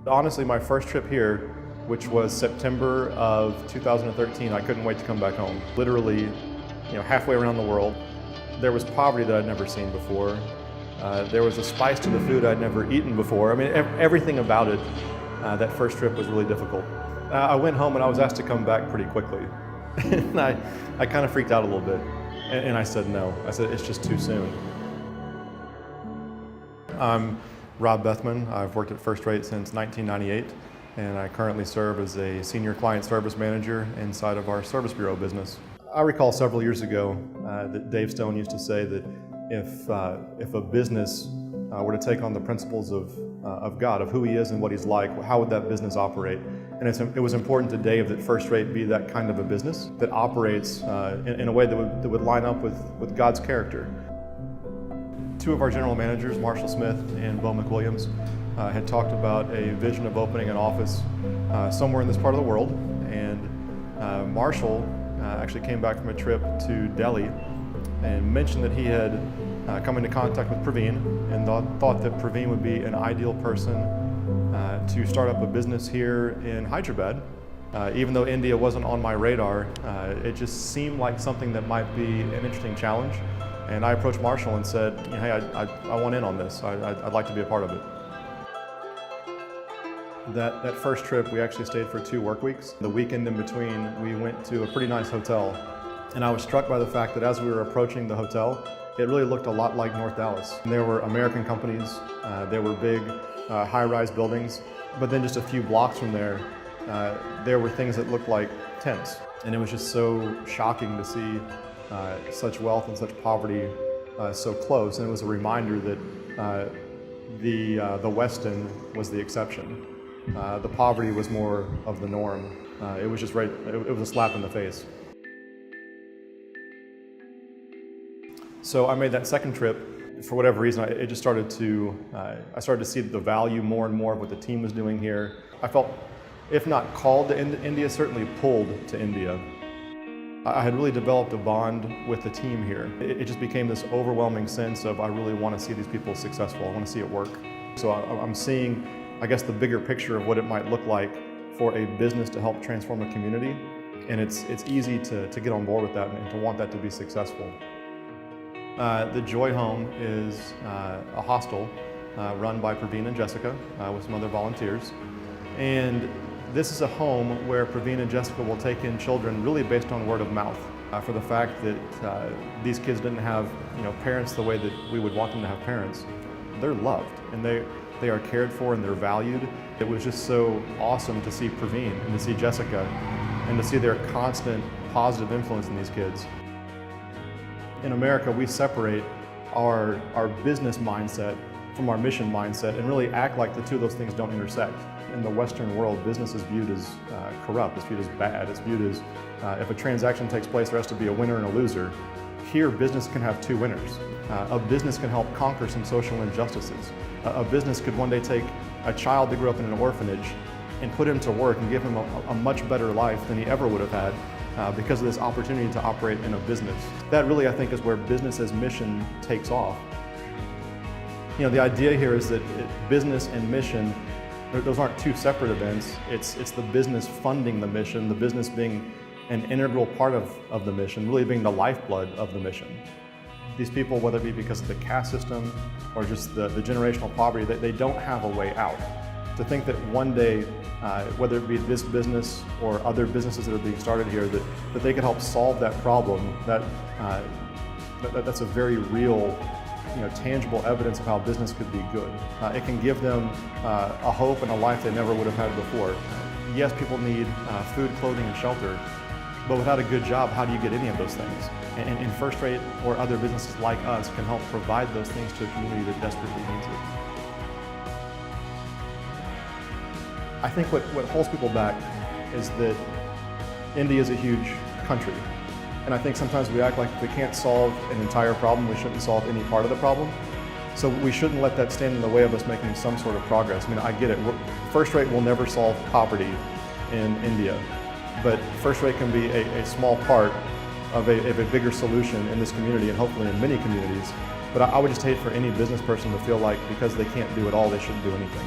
Honestly, my first trip here, which was September of 2013, I couldn't wait to come back home. Literally, halfway around the world. There was poverty that I'd never seen before. There was a spice to the food I'd never eaten before. I mean, everything about it, that first trip was really difficult. I went home and I was asked to come back pretty quickly. And I kind of freaked out a little bit. And I said no. I said, it's just too soon. I'm Rob Bethman. I've worked at First Rate since 1998, and I currently serve as a senior client service manager inside of our service bureau business. I recall several years ago that Dave Stone used to say that if a business were to take on the principles of God, of who He is and what He's like, how would that business operate? And it was important to Dave that First Rate be that kind of a business that operates in a way that would line up with God's character. Two of our general managers, Marshall Smith and Bo McWilliams, had talked about a vision of opening an office somewhere in this part of the world. And Marshall actually came back from a trip to Delhi and mentioned that he had come into contact with Praveen and thought that Praveen would be an ideal person to start up a business here in Hyderabad. Even though India wasn't on my radar, it just seemed like something that might be an interesting challenge. And I approached Marshall and said, hey, I want in on this. I'd like to be a part of it. That first trip, we actually stayed for 2 work weeks. The weekend in between, we went to a pretty nice hotel. And I was struck by the fact that as we were approaching the hotel, it really looked a lot like North Dallas. And there were American companies, there were big high-rise buildings, but then just a few blocks from there, there were things that looked like tents. And it was just so shocking to see such wealth and such poverty so close, and it was a reminder that the West End was the exception. The poverty was more of the norm. It was just right. It was a slap in the face. So I made that second trip. For whatever reason, it just started to. I started to see the value more and more of what the team was doing here. I felt, if not called to India, certainly pulled to India. I had really developed a bond with the team here. It just became this overwhelming sense of I really want to see these people successful. I want to see it work. So I'm seeing, I guess, the bigger picture of what it might look like for a business to help transform a community. And it's easy to get on board with that and to want that to be successful. The Joy Home is a hostel run by Praveen and Jessica with some other volunteers. And this is a home where Praveen and Jessica will take in children really based on word of mouth for the fact that these kids didn't have parents the way that we would want them to have parents. They're loved and they are cared for and they're valued. It was just so awesome to see Praveen and to see Jessica and to see their constant positive influence in these kids. In America, we separate our business mindset from our mission mindset and really act like the two of those things don't intersect. In the Western world, business is viewed as corrupt, it's viewed as bad, it's viewed as if a transaction takes place, there has to be a winner and a loser. Here, business can have 2 winners. A business can help conquer some social injustices. A business could one day take a child that grew up in an orphanage and put him to work and give him a much better life than he ever would have had because of this opportunity to operate in a business. That really, I think, is where business as mission takes off. The idea here is that business and mission, those aren't 2 separate events. It's the business funding the mission, the business being an integral part of the mission, really being the lifeblood of the mission. These people, whether it be because of the caste system or just the generational poverty, they don't have a way out. To think that one day, whether it be this business or other businesses that are being started here, that they could help solve that problem, that's a very real, tangible evidence of how business could be good. It can give them a hope and a life they never would have had before. Yes, people need food, clothing, and shelter, but without a good job, how do you get any of those things? And First Rate or other businesses like us can help provide those things to a community that desperately needs it. I think what holds people back is that India is a huge country. And I think sometimes we act like if we can't solve an entire problem, we shouldn't solve any part of the problem. So we shouldn't let that stand in the way of us making some sort of progress. I mean, I get it. First Rate will never solve poverty in India, but First Rate can be a small part of a bigger solution in this community and hopefully in many communities. But I would just hate for any business person to feel like because they can't do it all, they shouldn't do anything.